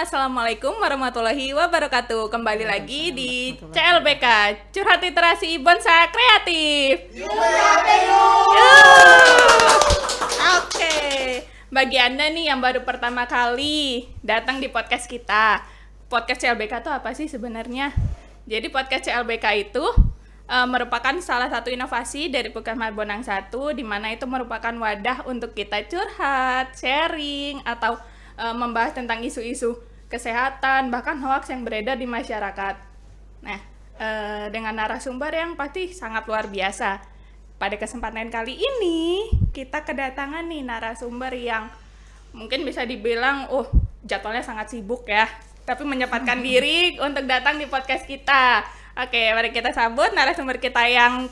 Assalamualaikum warahmatullahi wabarakatuh. Kembali lagi di CLBK, Curhat Literasi Bonsai Kreatif. Oke, bagi Anda nih yang baru pertama kali datang di podcast kita, podcast CLBK itu apa sih sebenarnya? Jadi podcast CLBK itu merupakan salah satu inovasi dari Puskesmas Bonang 1, di mana itu merupakan wadah untuk kita curhat, sharing, atau membahas tentang isu-isu kesehatan, bahkan hoaks yang beredar di masyarakat. Nah, dengan narasumber yang pasti sangat luar biasa. Pada kesempatan kali ini, kita kedatangan nih narasumber yang mungkin bisa dibilang, jadwalnya sangat sibuk ya, tapi menyempatkan diri untuk datang di podcast kita. Oke, mari kita sambut narasumber kita yang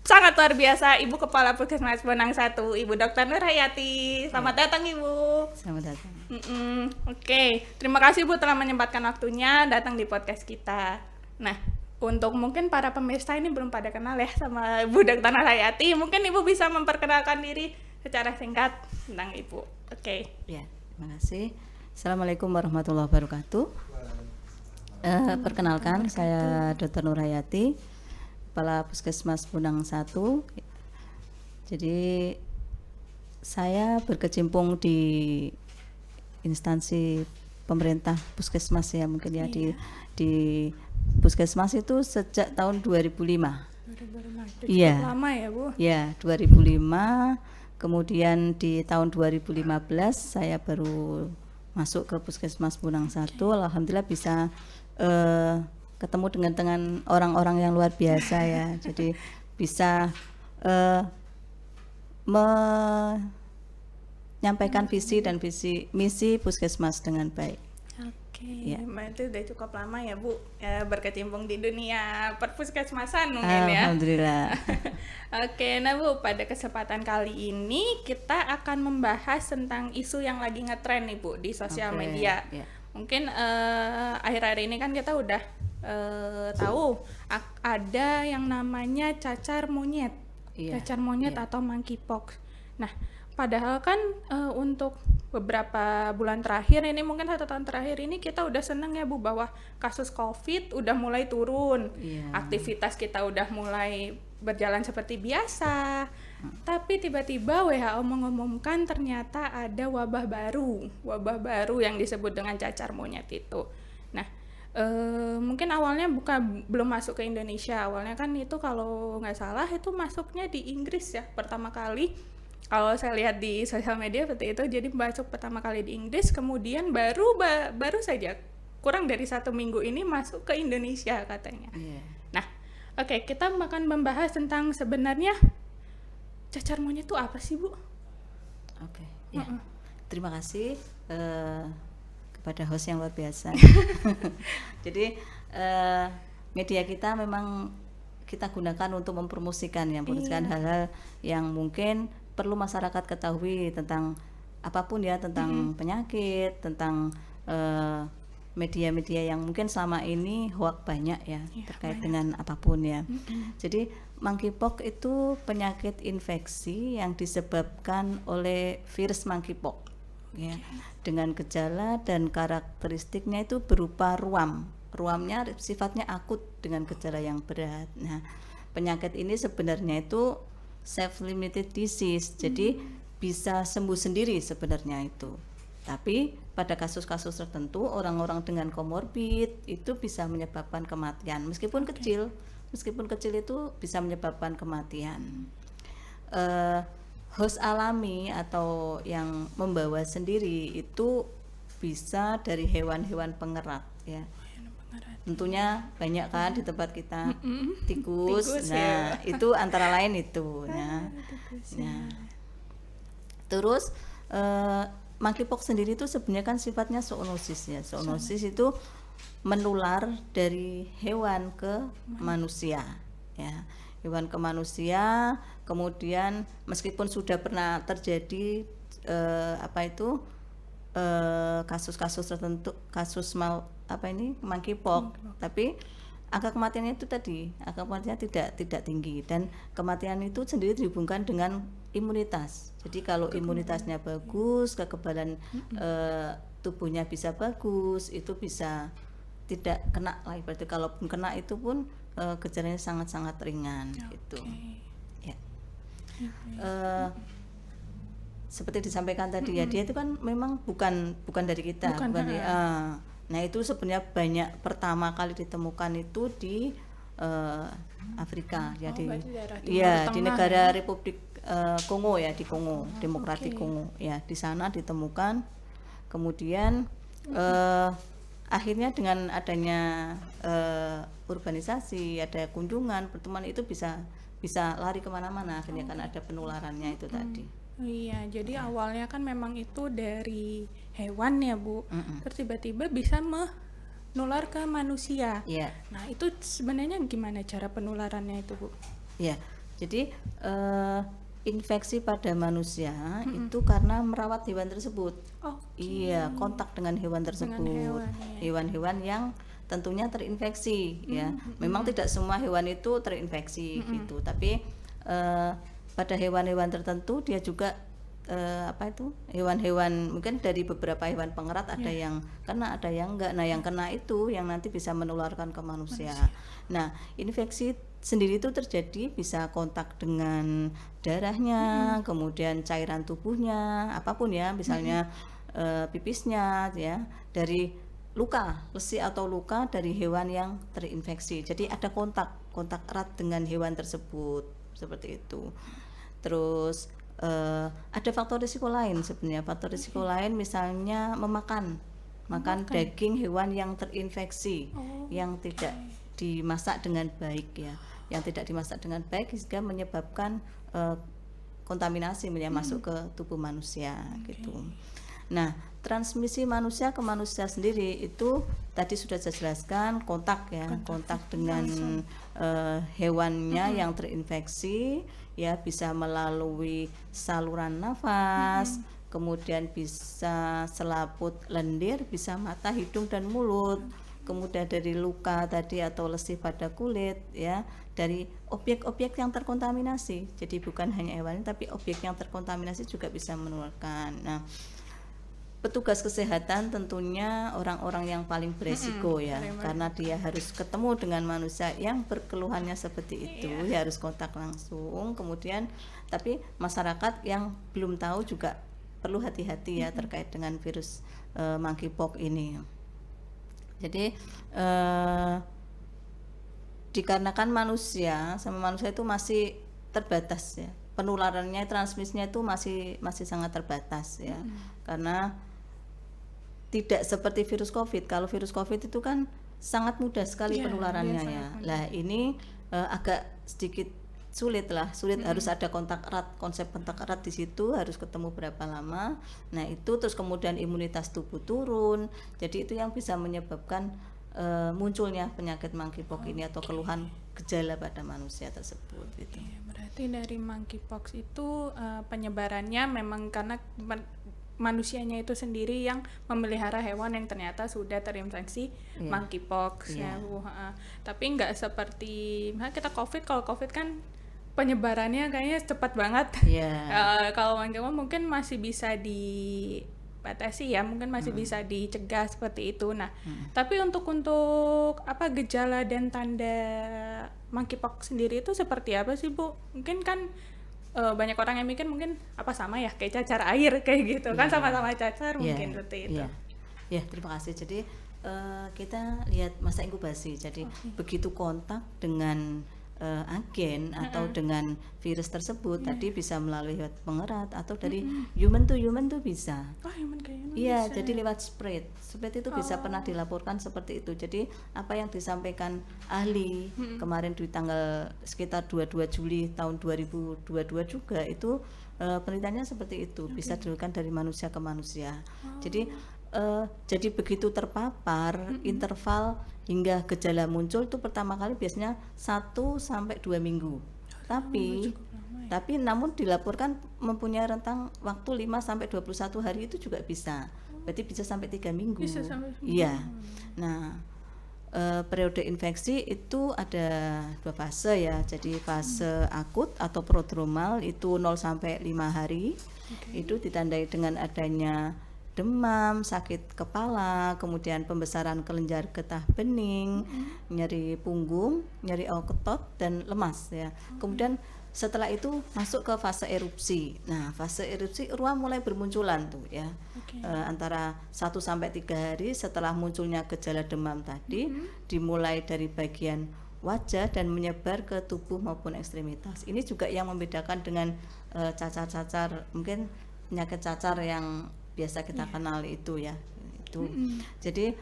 sangat luar biasa, Ibu Kepala Puskesmas Bonang 1, Ibu Dr. Nur Hayati. Selamat datang, Ibu. Selamat datang. Oke, terima kasih Bu telah menyempatkan waktunya datang di podcast kita. Nah, untuk mungkin para pemirsa ini belum pada kenal ya sama Ibu Dr. Nur Hayati, mungkin Ibu bisa memperkenalkan diri secara singkat tentang Ibu. Oke. Ya, terima kasih. Assalamualaikum warahmatullahi wabarakatuh. Perkenalkan, saya Dr. Nur Hayati, Kepala Puskesmas Bonang 1. Jadi saya berkecimpung di instansi pemerintah puskesmas ya mungkin ya, di puskesmas itu sejak tahun 2005. 2005. Iya. Lama ya, Bu? Ya, 2005. Kemudian di tahun 2015 saya baru masuk ke Puskesmas Bonang 1. Alhamdulillah bisa ketemu dengan orang-orang yang luar biasa ya. Jadi bisa menyampaikan visi dan misi Puskesmas dengan baik. Oke, ya. Itu udah cukup lama ya Bu berkecimpung di dunia perpuskesmasan mungkin ya. Alhamdulillah. Oke, nah Bu, pada kesempatan kali ini kita akan membahas tentang isu yang lagi ngetren nih Bu di sosial media. Yeah. Mungkin akhir-akhir ini kan kita udah tahu ada yang namanya cacar monyet, cacar monyet atau monkeypox. Nah, padahal kan untuk beberapa bulan terakhir ini, mungkin 1 tahun terakhir ini kita udah seneng ya Bu bahwa kasus COVID udah mulai turun, aktivitas kita udah mulai berjalan seperti biasa. Tapi tiba-tiba WHO mengumumkan ternyata ada wabah baru yang disebut dengan cacar monyet itu. Nah, mungkin awalnya belum masuk ke Indonesia. Awalnya kan itu kalau nggak salah itu masuknya di Inggris ya pertama kali. Kalau saya lihat di sosial media seperti itu, jadi masuk pertama kali di Inggris, kemudian baru saja kurang dari 1 minggu ini masuk ke Indonesia katanya. Nah, oke, kita akan membahas tentang sebenarnya cacar monyet itu apa sih Bu? Oke, ya. Terima kasih kepada host yang luar biasa. Jadi media kita memang kita gunakan untuk mempromosikan hal-hal yang mungkin perlu masyarakat ketahui tentang apapun ya, tentang penyakit, tentang media-media yang mungkin selama ini hoax banyak ya, terkait dengan apapun ya. Jadi monkeypox itu penyakit infeksi yang disebabkan oleh virus monkeypox ya, dengan gejala dan karakteristiknya itu berupa ruamnya sifatnya akut dengan gejala yang berat. Nah, penyakit ini sebenarnya itu self-limited disease, jadi bisa sembuh sendiri sebenarnya itu. Tapi pada kasus-kasus tertentu orang-orang dengan komorbid itu bisa menyebabkan kematian, meskipun kecil itu bisa menyebabkan kematian. Host alami atau yang membawa sendiri itu bisa dari hewan-hewan pengerat ya. Tentunya banyak kan di tempat kita, tikus. Nah, itu antara lain itu. Nah, terus monkeypox sendiri itu sebenarnya kan sifatnya zoonosis ya. Zoonosis itu menular dari hewan ke manusia ya. Hewan ke manusia, kemudian meskipun sudah pernah terjadi kasus-kasus tertentu, monkeypox, tapi angka kematiannya tidak tinggi, dan kematian itu sendiri dihubungkan dengan imunitas. Jadi kalau imunitasnya bagus, kekebalan tubuhnya bisa bagus, itu bisa tidak kena lah, berarti kalaupun kena itu pun gejalanya sangat-sangat ringan gitu ya. Seperti disampaikan tadi ya, dia itu kan memang bukan dari kita, nah itu sebenarnya banyak pertama kali ditemukan itu di Afrika ya, di negara Republik Kongo ya, di Kongo Demokratik Kongo ya, di sana ditemukan. Kemudian akhirnya dengan adanya urbanisasi, ada kunjungan, pertemuan, itu bisa lari kemana-mana akhirnya kan ada penularannya itu tadi. Iya, jadi awalnya kan memang itu dari hewan ya Bu, terus tiba-tiba bisa menular ke manusia. Nah itu sebenarnya gimana cara penularannya itu Bu? Ya, jadi infeksi pada manusia itu karena merawat hewan tersebut. Iya, kontak dengan hewan tersebut, hewan-hewan yang tentunya terinfeksi ya. Memang tidak semua hewan itu terinfeksi gitu, tapi pada hewan-hewan tertentu dia juga hewan-hewan, mungkin dari beberapa hewan pengerat ada yang kena, ada yang enggak. Nah yang kena itu yang nanti bisa menularkan ke manusia. Nah infeksi sendiri itu terjadi bisa kontak dengan darahnya, kemudian cairan tubuhnya, apapun ya, misalnya pipisnya ya, dari luka, lesi atau luka dari hewan yang terinfeksi. Jadi ada kontak erat dengan hewan tersebut, seperti itu. Terus ada faktor risiko lain sebenarnya. Faktor risiko lain misalnya memakan daging hewan yang terinfeksi, yang tidak dimasak dengan baik ya, yang tidak dimasak dengan baik sehingga menyebabkan kontaminasi masuk ke tubuh manusia gitu. Nah, transmisi manusia ke manusia sendiri itu tadi sudah saya jelaskan, kontak dengan hewannya yang terinfeksi ya, bisa melalui saluran nafas, kemudian bisa selaput lendir, bisa mata, hidung dan mulut. Kemudian dari luka tadi atau lesi pada kulit ya, dari objek-objek yang terkontaminasi. Jadi bukan hanya hewan tapi objek yang terkontaminasi juga bisa menularkan. Nah, petugas kesehatan tentunya orang-orang yang paling beresiko ya, karena dia harus ketemu dengan manusia yang berkeluhannya seperti itu, ya harus kontak langsung. Kemudian tapi masyarakat yang belum tahu juga perlu hati-hati ya terkait dengan virus monkeypox ini. Jadi dikarenakan manusia sama manusia itu masih terbatas ya, penularannya, transmisinya itu masih sangat terbatas ya, karena tidak seperti virus COVID. Kalau virus COVID itu kan sangat mudah sekali penularannya ya. Lah ini agak sedikit sulit, harus ada kontak erat, konsep kontak erat di situ, harus ketemu berapa lama. Nah itu terus kemudian imunitas tubuh turun. Jadi itu yang bisa menyebabkan munculnya penyakit monkeypox ini atau keluhan gejala pada manusia tersebut gitu. Berarti dari monkeypox itu penyebarannya memang karena manusianya itu sendiri yang memelihara hewan yang ternyata sudah terinfeksi monkeypox ya Bu. Tapi nggak seperti kita COVID. Kalau COVID kan penyebarannya kayaknya cepat banget. Kalau monkeypox mungkin masih bisa dibatasi ya, mungkin masih bisa dicegah seperti itu. Nah, tapi untuk apa gejala dan tanda monkeypox sendiri itu seperti apa sih Bu? Mungkin kan banyak orang yang mikir mungkin apa sama ya kayak cacar air kayak gitu kan, sama-sama cacar mungkin seperti itu. Ya, terima kasih. Jadi kita lihat masa inkubasi. Jadi begitu kontak dengan agen atau dengan virus tersebut tadi bisa melalui hewan pengerat atau dari human to human tuh bisa. Iya, jadi lewat spread itu bisa pernah dilaporkan seperti itu. Jadi apa yang disampaikan ahli kemarin di tanggal sekitar 22 Juli tahun 2022 juga itu penelitiannya seperti itu, bisa dilakukan dari manusia ke manusia. Jadi begitu terpapar, interval hingga gejala muncul itu pertama kali biasanya 1-2 minggu. Tapi namun dilaporkan mempunyai rentang waktu 5-21 hari itu juga bisa. Berarti bisa sampai 3 minggu. Iya. Nah, periode infeksi itu ada 2 fase ya. Jadi fase akut atau prodromal itu 0-5 hari. Itu ditandai dengan adanya demam, sakit kepala, kemudian pembesaran kelenjar getah bening, nyeri punggung, nyeri otot dan lemas ya. Kemudian setelah itu masuk ke fase erupsi. Nah, fase erupsi ruam mulai bermunculan tuh ya. Antara 1 sampai 3 hari setelah munculnya gejala demam tadi, dimulai dari bagian wajah dan menyebar ke tubuh maupun ekstremitas. Ini juga yang membedakan dengan cacar-cacar, mungkin penyakit cacar yang biasa kita kenal itu ya. Itu. Jadi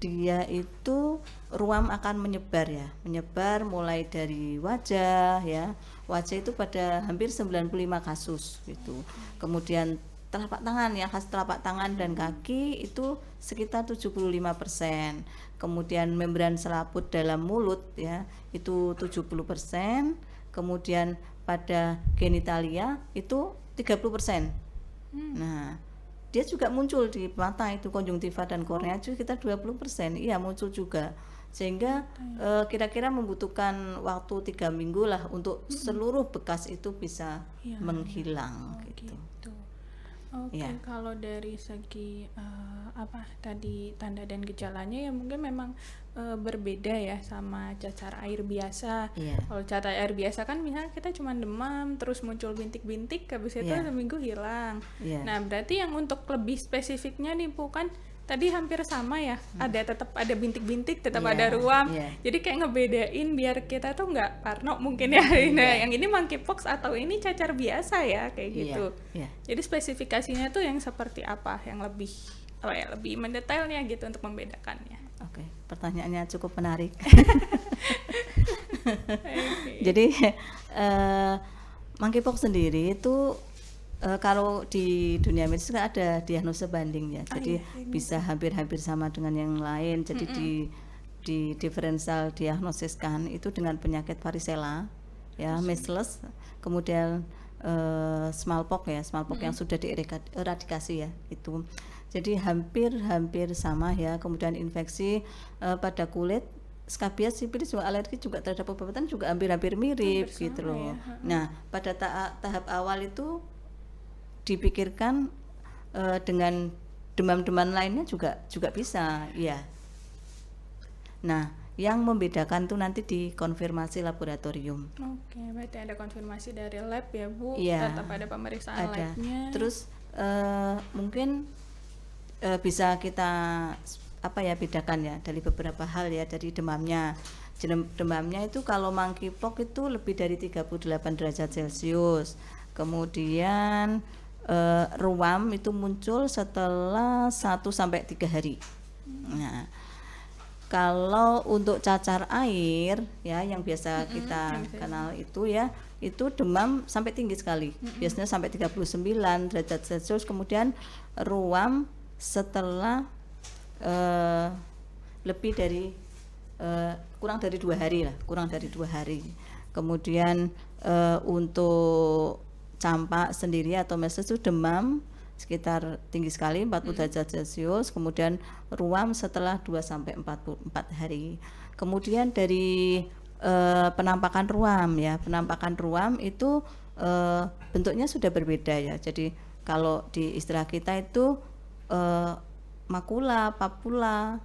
dia itu ruam akan menyebar ya, menyebar mulai dari wajah ya. Wajah itu pada hampir 95 kasus gitu. Kemudian telapak tangan ya, khas telapak tangan dan kaki itu sekitar 75%. Kemudian membran selaput dalam mulut ya, itu 70%. Kemudian pada genitalia itu 30%. Nah, dia juga muncul di mata itu, konjungtiva dan kornea itu sekitar 20%. Iya, muncul juga. Sehingga kira-kira membutuhkan waktu 3 minggu lah untuk seluruh bekas itu bisa menghilang gitu. Oke, kalau dari segi apa tadi tanda dan gejalanya ya mungkin memang berbeda ya sama cacar air biasa. Kalau cacar air biasa kan misalnya kita cuma demam terus muncul bintik-bintik, habis itu seminggu hilang. Nah, berarti yang untuk lebih spesifiknya nih Bu, kan tadi hampir sama ya, tetap ada bintik-bintik, tetap ada ruam. Jadi kayak ngebedain biar kita tuh nggak parno mungkin ya. Nah, yang ini monkeypox atau ini cacar biasa ya kayak gitu. Jadi spesifikasinya tuh yang seperti apa, yang lebih lebih mendetailnya gitu untuk membedakannya. Oke, pertanyaannya cukup menarik. Jadi monkeypox sendiri itu kalau di dunia medis kan ada diagnosa banding ya, jadi bisa hampir-hampir sama dengan yang lain. Jadi di diferensial diagnosiskan itu dengan penyakit varicella, ya, measles, kemudian smallpox ya, smallpox yang sudah dieradikasi ya itu. Jadi hampir sama ya. Kemudian infeksi pada kulit, skabies, sipilis, juga alergi juga terhadap obat-obatan juga hampir mirip gitu loh. Nah, pada tahap awal itu dipikirkan dengan demam-demam lainnya juga bisa ya. Nah, yang membedakan tuh nanti di konfirmasi laboratorium. Oke, berarti ada konfirmasi dari lab ya Bu, tetap ada pemeriksaan labnya. Terus mungkin bisa kita bedakan ya dari beberapa hal ya, dari demamnya. Demamnya itu kalau monkeypox itu lebih dari 38 derajat Celcius. Kemudian ruam itu muncul setelah 1 sampai 3 hari. Nah, kalau untuk cacar air ya yang biasa kita kenal itu ya, itu demam sampai tinggi sekali. Biasanya sampai 39 derajat Celcius. Kemudian ruam setelah lebih dari kurang dari 2 hari lah, kurang dari 2 hari. Kemudian untuk campak sendiri atau measles itu demam sekitar tinggi sekali 40 derajat Celcius, kemudian ruam setelah 2 sampai 4 hari. Kemudian dari penampakan ruam ya, penampakan ruam itu bentuknya sudah berbeda ya. Jadi kalau di istilah kita itu makula, papula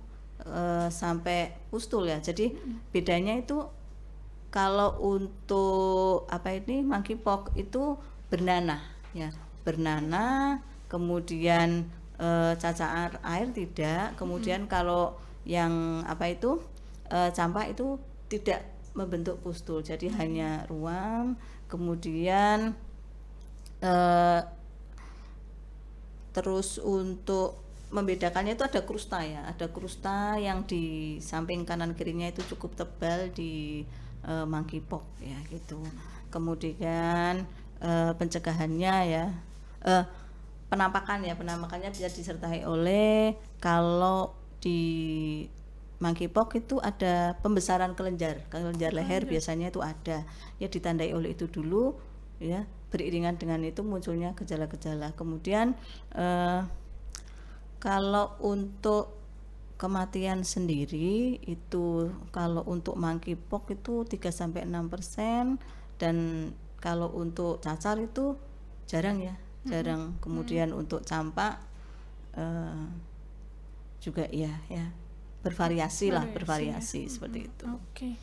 sampai pustul ya. Jadi bedanya itu kalau untuk monkeypox itu bernanah ya, bernanah, kemudian cacar air tidak, kemudian kalau yang campak itu tidak membentuk pustul, jadi hanya ruam. Kemudian terus untuk membedakannya itu ada krusta ya, ada krusta yang di samping kanan kirinya itu cukup tebal di monkeypox ya gitu. Kemudian pencegahannya ya, penampakannya bisa disertai oleh, kalau di monkeypox itu ada pembesaran kelenjar leher, biasanya itu ada ya, ditandai oleh itu dulu ya, beriringan dengan itu munculnya gejala-gejala. Kemudian kalau untuk kematian sendiri itu, kalau untuk monkeypox itu 3-6%, dan kalau untuk cacar itu jarang ya, jarang. Kemudian untuk campak juga ya bervariasi seperti itu. Oke.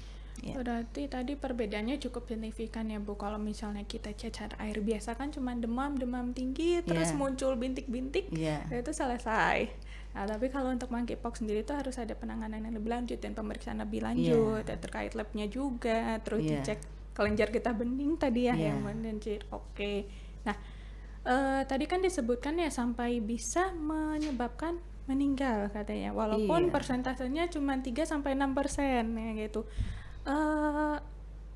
Berarti tadi perbedaannya cukup signifikan ya Bu. Kalau misalnya kita cacar air biasa kan cuma demam tinggi terus muncul bintik-bintik, itu selesai. Nah, tapi kalau untuk monkeypox sendiri itu harus ada penanganan yang lebih lanjut dan pemeriksaan lebih lanjut, terkait labnya juga, terus dicek kelenjar getah bening tadi ya yang mencir. Oke. Nah, tadi kan disebutkan ya sampai bisa menyebabkan meninggal katanya, walaupun persentasenya cuma 3-6% ya gitu.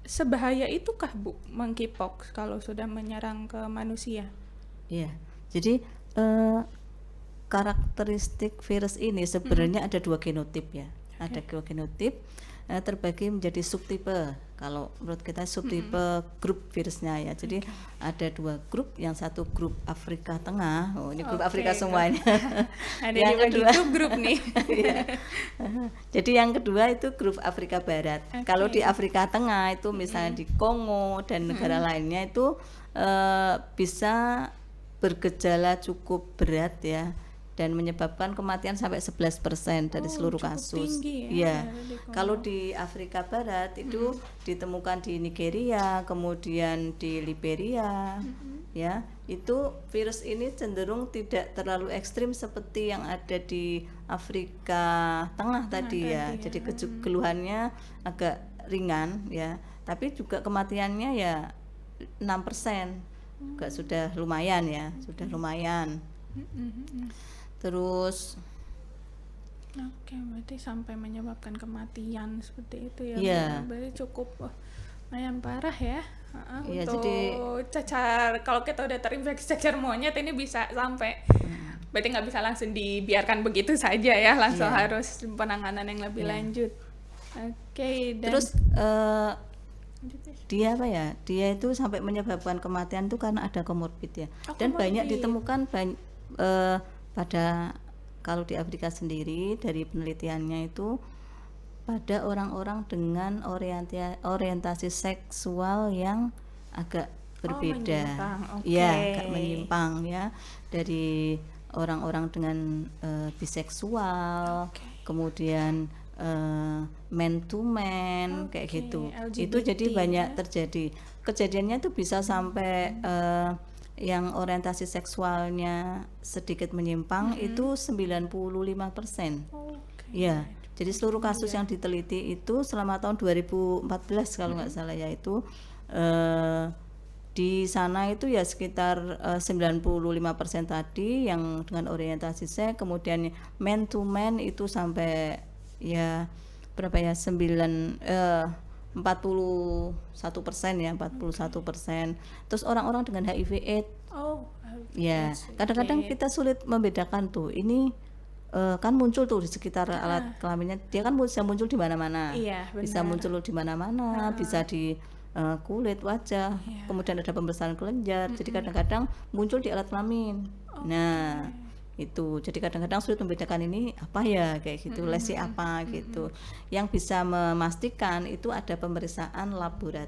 Sebahaya itukah Bu monkeypox kalau sudah menyerang ke manusia? Iya. Jadi karakteristik virus ini sebenarnya ada 2 genotip ya. Ada 2 genotip terbagi menjadi subtipe. Kalau menurut kita subtipe grup virusnya ya. Jadi ada 2 grup, yang satu grup Afrika Tengah. Oh, ini grup Afrika semuanya. Ada yang kedua grup nih. Jadi yang kedua itu grup Afrika Barat. Kalau di Afrika Tengah itu misalnya di Kongo dan negara lainnya itu bisa bergejala cukup berat ya, dan menyebabkan kematian sampai 11% dari seluruh kasus. Ya. Kalau di Afrika Barat itu ditemukan di Nigeria, kemudian di Liberia, ya. Itu virus ini cenderung tidak terlalu ekstrim seperti yang ada di Afrika Tengah tadi ya. Jadi keluhannya agak ringan ya, tapi juga kematiannya ya 6%. Juga sudah lumayan ya, sudah lumayan. Terus berarti sampai menyebabkan kematian seperti itu ya. Yeah. Berarti cukup lumayan parah ya. Yeah, untuk jadi cacar, kalau kita udah terinfeksi cacar monyet ini bisa sampai berarti nggak bisa langsung dibiarkan begitu saja ya, langsung harus penanganan yang lebih lanjut. Dan terus dia itu sampai menyebabkan kematian itu karena ada komorbid ya. Dan banyak ditemukan pada, kalau di Afrika sendiri dari penelitiannya itu pada orang-orang dengan orientasi seksual yang agak berbeda, agak menyimpang ya, dari orang-orang dengan biseksual, kemudian man to man kayak gitu. LGBT. Itu jadi banyak terjadi. Kejadiannya itu bisa sampai yang orientasi seksualnya sedikit menyimpang itu 95%. Ya, jadi seluruh kasus yang diteliti itu selama tahun 2014 kalau nggak salah ya, itu di sana itu ya sekitar 95% tadi yang dengan orientasi seks, kemudian man to man itu sampai ya berapa ya 41% ya, 41%. Terus orang-orang dengan HIV/AIDS. Ya, kadang-kadang kita sulit membedakan tuh. Ini kan muncul tuh di sekitar alat kelaminnya. Dia kan bisa muncul di mana-mana. Bisa muncul di mana-mana, bisa di kulit, wajah. Kemudian ada pembesaran kelenjar. Jadi kadang-kadang muncul di alat kelamin. Nah, itu jadi kadang-kadang sulit membedakan ini apa ya kayak gitu, lesi apa gitu. Yang bisa memastikan itu ada pemeriksaan laborat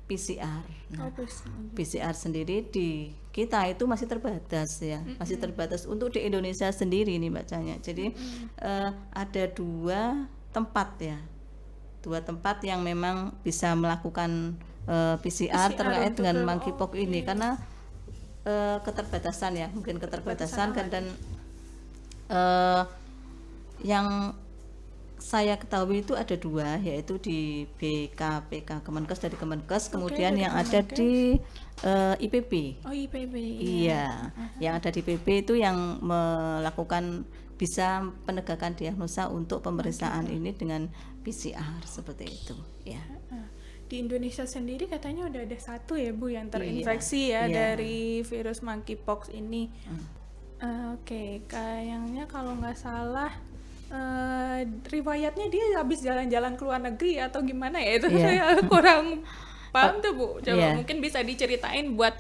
PCR. Nah, PCR sendiri di kita itu masih terbatas ya, masih terbatas untuk di Indonesia sendiri nih bacanya. Jadi ada 2 tempat yang memang bisa melakukan PCR terkait dengan monkeypox ini karena keterbatasan ya, mungkin keterbatasan kan, dan yang saya ketahui itu ada 2, yaitu di BKPK Kemenkes, dari Kemenkes, kemudian yang ada di IPB. IPB. Iya, yang ada di IPB itu yang melakukan bisa penegakan diagnosa untuk pemeriksaan ini dengan PCR seperti itu ya. Di Indonesia sendiri katanya udah ada 1 ya Bu yang terinfeksi dari virus monkeypox ini. Kayaknya kalau nggak salah riwayatnya dia habis jalan-jalan ke luar negeri atau gimana ya, itu saya kurang paham tuh Bu. Coba mungkin bisa diceritain buat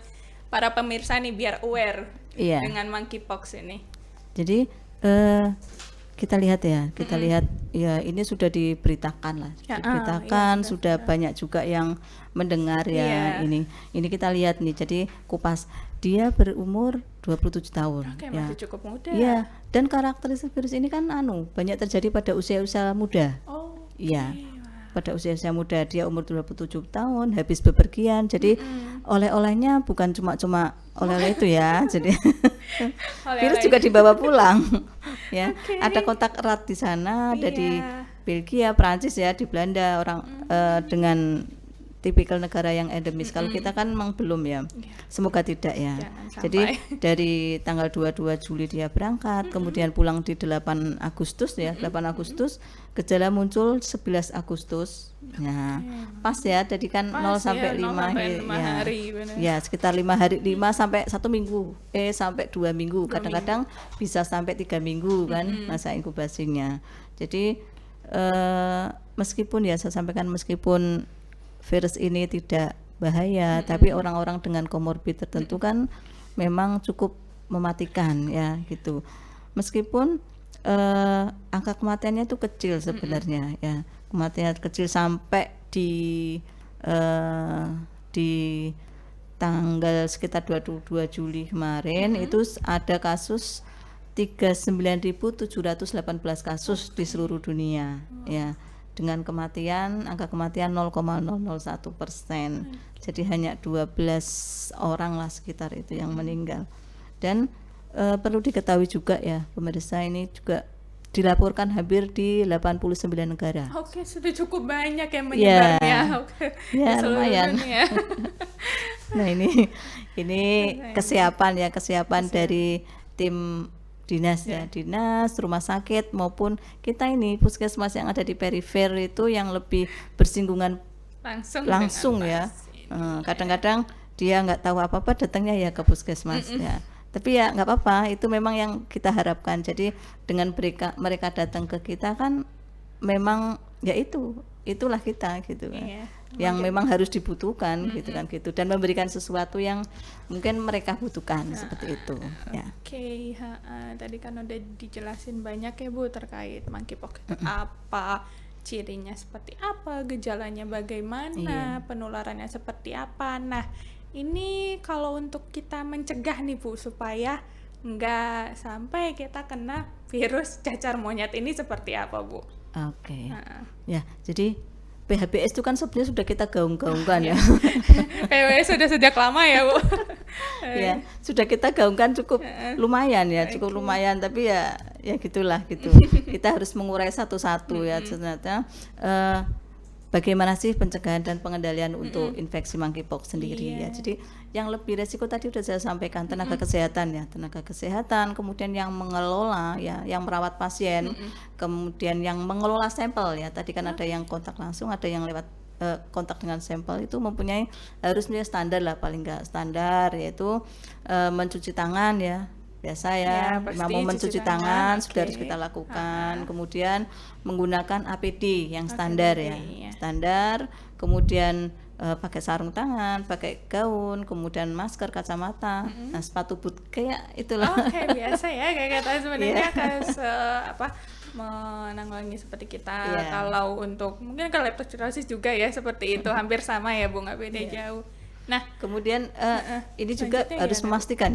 para pemirsa nih biar aware dengan monkeypox ini. Jadi kita lihat ya ini sudah diberitakan lah, diberitakan, sudah banyak juga yang mendengar ya. Ini kita lihat nih, jadi kupas dia berumur 27 tahun. Oke, masih cukup muda. Ya, dan karakteristik virus ini kan banyak terjadi pada usia-usia muda. Iya. Pada usia-usia muda, dia umur 27 tahun, habis bepergian. Jadi oleh-olehnya bukan cuma oleh-oleh itu ya. Jadi virus juga dibawa pulang. Ya, ada kontak erat di sana, ada di Belgia, Prancis ya, di Belanda orang dengan tipikal negara yang endemis. Kalau kita kan memang belum ya. Semoga tidak ya. Jadi dari tanggal 22 Juli dia berangkat, kemudian pulang di 8 Agustus ya, 8 Agustus, gejala muncul 11 Agustus. Nah, pas ya, jadi kan 0 sampai 5 hari, ya, sekitar 5 hari, 5 sampai 1 minggu. Sampai 2 minggu, kadang-kadang bisa sampai 3 minggu kan masa inkubasinya. Jadi meskipun ya saya sampaikan, meskipun virus ini tidak bahaya, tapi orang-orang dengan komorbid tertentu kan memang cukup mematikan ya gitu. Meskipun angka kematiannya itu kecil sebenarnya ya, kematian kecil sampai di tanggal sekitar 22 Juli kemarin itu ada kasus 39.718 kasus di seluruh dunia ya, dengan angka kematian 0,001%. Jadi hanya 12 orang lah sekitar itu yang meninggal. Dan perlu diketahui juga ya pemirsa, ini juga dilaporkan hampir di 89 negara. Oke, sudah cukup banyak yang menyebarnya. Ya, lumayan. Nah ini kesiapan dari tim dinas ya, dinas, rumah sakit maupun kita ini puskesmas yang ada di perifer itu yang lebih bersinggungan langsung ya. Kadang-kadang dia nggak tahu apa-apa, datangnya ya ke puskesmas ya. Tapi ya nggak apa-apa, itu memang yang kita harapkan. Jadi dengan mereka datang ke kita kan memang ya itulah kita gitu kan. Yang memang harus dibutuhkan gitu kan gitu, dan memberikan sesuatu yang mungkin mereka butuhkan seperti itu ya. Tadi kan udah dijelasin banyak ya Bu terkait monkeypox itu apa, cirinya seperti apa, gejalanya bagaimana, penularannya seperti apa. Nah, ini kalau untuk kita mencegah nih Bu supaya nggak sampai kita kena virus cacar monyet ini seperti apa Bu? Ya, jadi PHBS itu kan sebenarnya sudah kita gaung-gaungkan ya. PHBS sudah sejak lama ya Bu. Ya, sudah kita gaungkan cukup lumayan ya, cukup lumayan, tapi ya gitulah gitu. Kita harus mengurai satu-satu ya ternyata. Bagaimana sih pencegahan dan pengendalian untuk infeksi monkeypox sendiri ya. Jadi yang lebih resiko tadi sudah saya sampaikan, tenaga kesehatan ya, tenaga kesehatan, kemudian yang mengelola ya, yang merawat pasien, kemudian yang mengelola sampel ya. Tadi kan ada yang kontak langsung, ada yang lewat kontak dengan sampel, itu harus punya standar lah, paling enggak standar, yaitu mencuci tangan ya. Biasa ya, mau mencuci tangan sudah harus kita lakukan. Kemudian menggunakan APD yang standar ya, standar. Kemudian pakai sarung tangan, pakai gaun, kemudian masker, kacamata, nah sepatu boot kayak itulah. Biasa ya, kayak kata sebenarnya menanggulangi seperti kita. Kalau untuk mungkin kalau leptospirosis juga ya seperti itu, hampir sama ya Bu, nggak beda jauh. Nah, kemudian ini juga harus memastikan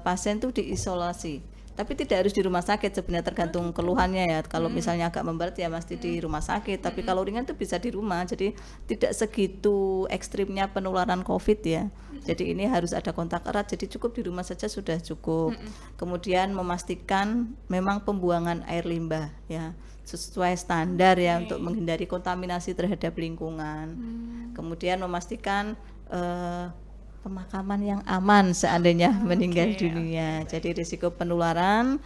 pasien itu diisolasi. Tapi tidak harus di rumah sakit sebenarnya, tergantung keluhannya ya. Kalau misalnya agak memberat ya mesti di rumah sakit. Tapi kalau ringan itu bisa di rumah. Jadi tidak segitu ekstrimnya penularan COVID ya. Jadi ini harus ada kontak erat. Jadi cukup di rumah saja sudah cukup. Kemudian memastikan memang pembuangan air limbah ya sesuai standar ya, untuk menghindari kontaminasi terhadap lingkungan. Kemudian memastikan pemakaman yang aman seandainya meninggal dunia. Jadi risiko penularan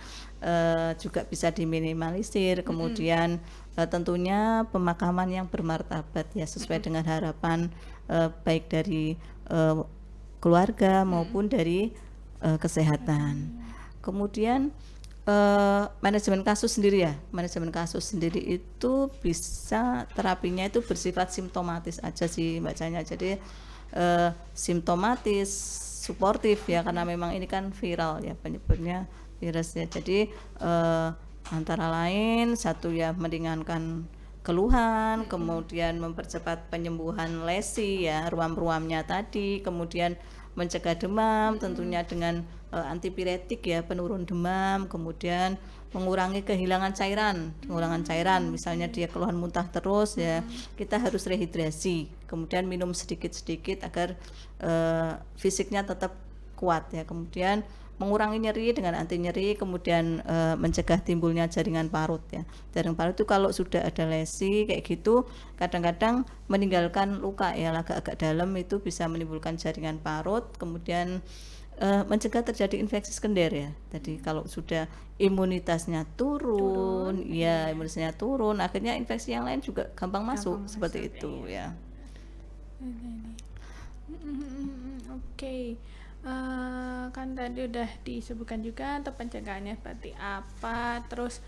juga bisa diminimalisir. Kemudian tentunya pemakaman yang bermartabat ya, sesuai dengan harapan baik dari keluarga maupun dari kesehatan. Kemudian manajemen kasus sendiri ya, manajemen kasus sendiri itu bisa terapinya itu bersifat simptomatis aja sih bacanya. Jadi simptomatis, suportif ya, karena memang ini kan viral ya penyebabnya virus ya. Jadi antara lain satu ya meringankan keluhan, kemudian mempercepat penyembuhan lesi ya, ruam-ruamnya tadi, kemudian mencegah demam tentunya dengan antipiretik ya, penurun demam, kemudian mengurangi kehilangan cairan, misalnya dia keluhan muntah terus ya, kita harus rehidrasi, kemudian minum sedikit-sedikit agar fisiknya tetap kuat ya, kemudian mengurangi nyeri dengan anti nyeri, kemudian mencegah timbulnya jaringan parut ya. Jaringan parut itu kalau sudah ada lesi kayak gitu, kadang-kadang meninggalkan luka ya, agak-agak dalam itu bisa menimbulkan jaringan parut, kemudian mencegah terjadi infeksi sekunder ya. Jadi kalau sudah imunitasnya turun ya, imunitasnya turun, akhirnya infeksi yang lain juga gampang masuk seperti itu ya. Oke. Kan tadi udah disebutkan juga untuk pencegahannya seperti apa, terus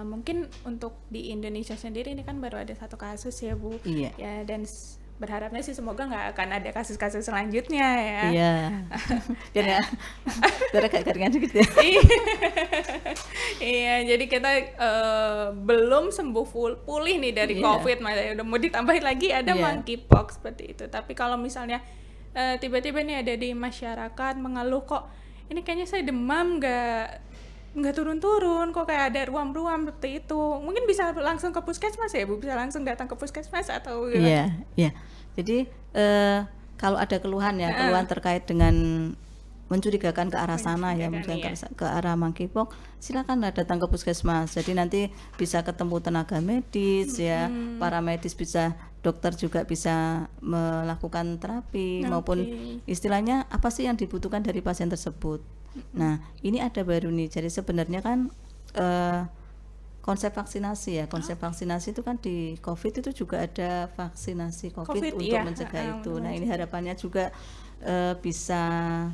mungkin untuk di Indonesia sendiri ini kan baru ada 1 kasus ya Bu, ya, dan berharapnya sih semoga nggak akan ada kasus-kasus selanjutnya ya. Iya. Karena agak garingan dikit ya. Iya, jadi kita belum sembuh pulih nih dari COVID, udah mau ditambahin lagi ada monkeypox seperti itu. Tapi kalau misalnya tiba-tiba nih ada di masyarakat mengeluh, kok ini kayaknya saya demam nggak turun-turun, kok kayak ada ruam-ruam seperti itu, mungkin bisa langsung ke puskesmas ya Bu, bisa langsung datang ke puskesmas atau gimana? Iya. Jadi kalau ada keluhan ya, keluhan terkait dengan mencurigakan ke arah sana ya, mungkin ke arah monkeypox, silakan datang ke puskesmas. Jadi nanti bisa ketemu tenaga medis ya, paramedis bisa, dokter juga bisa melakukan terapi maupun istilahnya apa sih yang dibutuhkan dari pasien tersebut. Nah, ini ada baru nih. Jadi sebenarnya kan konsep vaksinasi ya, konsep vaksinasi itu kan di COVID itu juga ada vaksinasi COVID untuk mencegah itu. Nah, ini harapannya juga bisa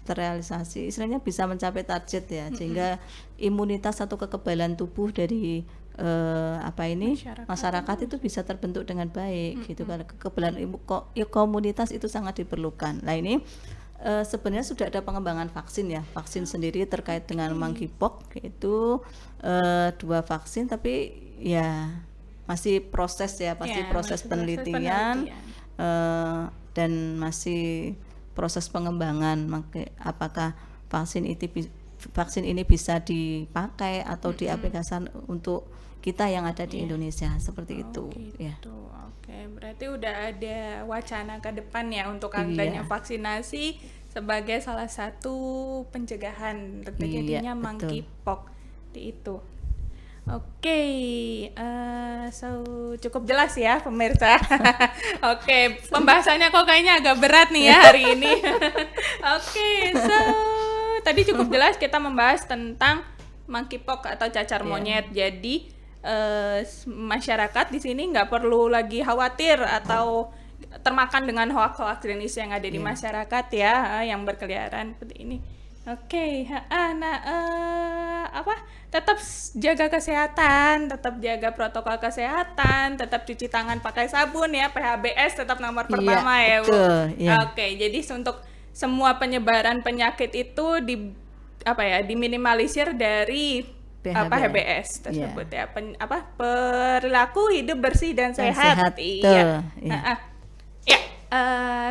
terrealisasi, istilahnya bisa mencapai target ya, sehingga imunitas atau kekebalan tubuh dari masyarakat itu bisa terbentuk dengan baik gitu. Kalau kekebalan komunitas itu sangat diperlukan. Nah, ini sebenarnya sudah ada pengembangan vaksin ya, vaksin sendiri terkait dengan monkeypox, yaitu 2 vaksin, tapi ya masih proses ya, proses penelitian dan masih proses pengembangan. Apakah vaksin ini bisa dipakai atau diaplikasikan untuk kita yang ada di Indonesia seperti itu gitu. ya. Oke, berarti udah ada wacana ke depan ya untuk adanya vaksinasi sebagai salah satu pencegahan terjadinya monkeypox itu. Oke, cukup jelas ya pemirsa. Oke, pembahasannya kok kayaknya agak berat nih ya hari ini. Oke, tadi cukup jelas kita membahas tentang monkeypox atau cacar monyet. Jadi masyarakat di sini nggak perlu lagi khawatir atau termakan dengan hoax-hoax dan isu yang ada di masyarakat ya, yang berkeliaran seperti ini. Oke, tetap jaga kesehatan, tetap jaga protokol kesehatan, tetap cuci tangan pakai sabun ya, PHBS tetap nomor pertama ya Bu. Oke, jadi untuk semua penyebaran penyakit itu diminimalisir dari PHBS tersebut ya. Perilaku hidup bersih dan sehat. Iya.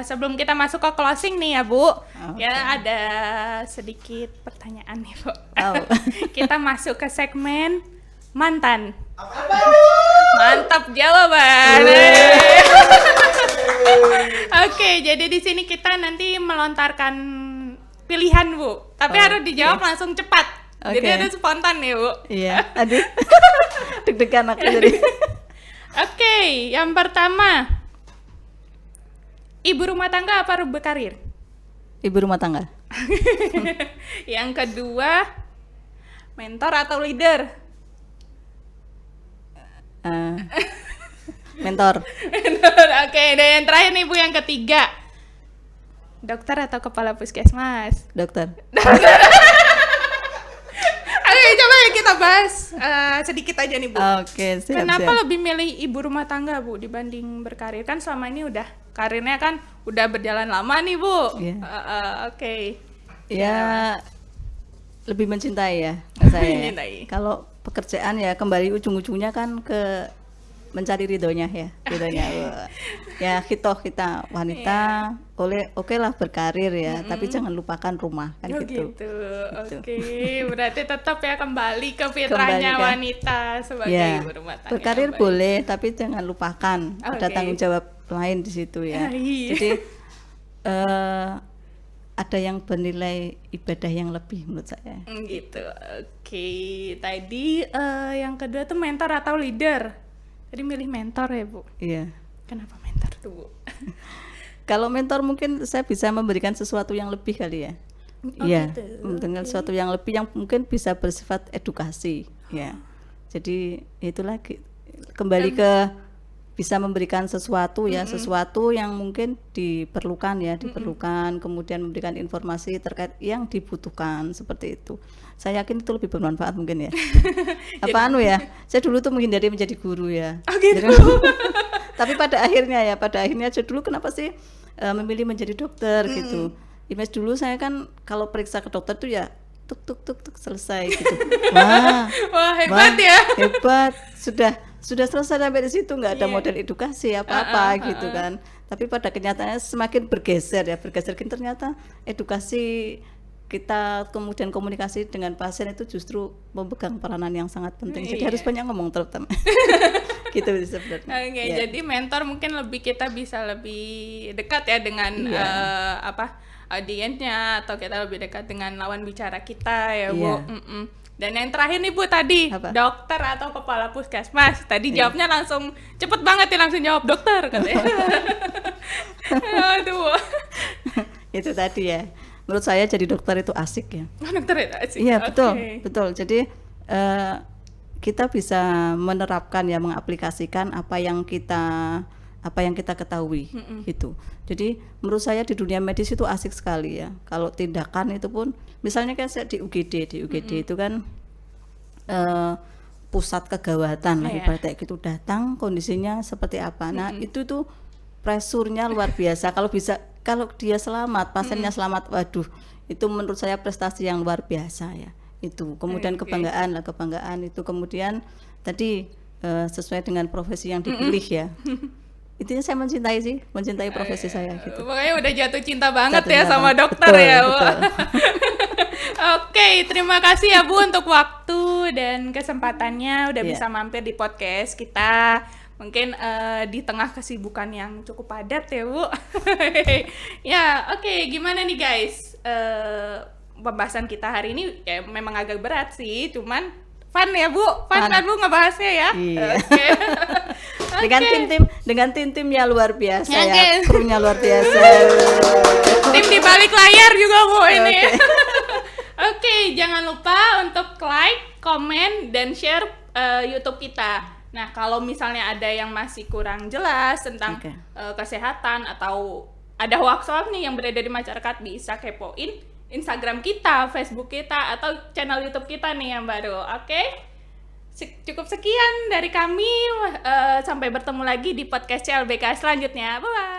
Sebelum kita masuk ke closing nih ya Bu, ya ada sedikit pertanyaan nih Bu. Kita masuk ke segmen mantan. Mantap jawaban. Oke, jadi di sini kita nanti melontarkan pilihan Bu, tapi harus dijawab langsung cepat. Jadi ada spontan nih Bu. Iya. Aduh, deg-degan aku jadi. Oke, yang pertama. Ibu rumah tangga apa berkarir? Ibu rumah tangga. Yang kedua, mentor atau leader? Mentor. Oke, dan yang terakhir nih Bu, yang ketiga, dokter atau kepala puskesmas? Dokter. Oke, coba kita bahas sedikit aja nih Bu. Oke, siap. Kenapa lebih milih ibu rumah tangga Bu dibanding berkarir? Kan selama ini karirnya kan udah berjalan lama nih Bu. Oke. Ya, lebih mencintai ya saya. Mencintai. Kalau pekerjaan ya kembali ujung-ujungnya kan ke mencari ridhonya ya, ridhonya. Ya kita wanita oke lah berkarir ya, tapi jangan lupakan rumah kan gitu. Oke, berarti tetap ya kembali ke fitrahnya wanita sebagai ya, ibu rumah tangga. Berkarir boleh, tapi jangan lupakan ada tanggung jawab lain di situ ya. Jadi ada yang bernilai ibadah yang lebih menurut saya. Gitu. Oke. Tadi yang kedua tuh mentor atau leader. Tadi milih mentor ya, Bu? Iya. Kenapa mentor tuh, Bu? Kalau mentor mungkin saya bisa memberikan sesuatu yang lebih kali ya. Iya, gitu. Dengan sesuatu yang lebih yang mungkin bisa bersifat edukasi, ya. Jadi itu lagi kembali ke bisa memberikan sesuatu ya, sesuatu yang mungkin diperlukan ya, kemudian memberikan informasi terkait yang dibutuhkan seperti itu. Saya yakin itu lebih bermanfaat mungkin ya. Ya? Saya dulu tuh menghindari menjadi guru ya. Oh gitu. Tapi pada akhirnya saya dulu kenapa sih memilih menjadi dokter gitu. Image dulu saya kan kalau periksa ke dokter tuh ya tuk selesai gitu. Wah hebat ya. Hebat, sudah selesai sampai di situ, nggak ada model edukasi apa-apa gitu kan. Tapi pada kenyataannya semakin bergeser ternyata edukasi kita kemudian komunikasi dengan pasien itu justru memegang peranan yang sangat penting. Jadi harus banyak ngomong terutama. Gitu sebenarnya. Jadi mentor mungkin kita bisa lebih dekat ya dengan audiensnya, atau kita lebih dekat dengan lawan bicara kita ya, Bu. Dan yang terakhir nih, Bu, tadi dokter atau kepala puskesmas. Tadi jawabnya langsung cepet banget ya, langsung jawab dokter katanya. Aduh. Itu tadi ya. Menurut saya jadi dokter itu asik ya. Dokter itu asik. Iya, betul. Jadi kita bisa menerapkan ya, mengaplikasikan apa yang kita ketahui gitu. Jadi menurut saya di dunia medis itu asik sekali ya. Kalau tindakan itu pun misalnya kan saya di UGD itu kan pusat kegawatan lah ibaratnya gitu, datang kondisinya seperti apa. Nah, itu tuh presurnya luar biasa. Kalau dia selamat, pasiennya selamat, waduh, itu menurut saya prestasi yang luar biasa ya. Itu kemudian kebanggaan itu, kemudian tadi sesuai dengan profesi yang dipilih ya. Intinya saya mencintai profesi saya gitu. Makanya udah jatuh cinta banget sama dokter. Betul, ya, Bu. Oke, terima kasih ya, Bu, untuk waktu dan kesempatannya udah bisa mampir di podcast kita. Mungkin di tengah kesibukan yang cukup padat ya, Bu. Ya, oke, gimana nih guys? Pembahasan kita hari ini ya memang agak berat sih, cuman fun ya, Bu. Fun kan, Bu, ngebahasnya ya. Iya. Dengan tim-timnya luar biasa ya. Krunya luar biasa. Tim di balik layar juga, Bu, ini. Oke, jangan lupa untuk like, komen, dan share YouTube kita. Nah, kalau misalnya ada yang masih kurang jelas tentang kesehatan atau ada workshop nih yang berada di masyarakat, bisa kepoin Instagram kita, Facebook kita, atau channel YouTube kita nih yang baru. Oke? Cukup sekian dari kami. Sampai bertemu lagi di podcast CLBK selanjutnya. Bye-bye.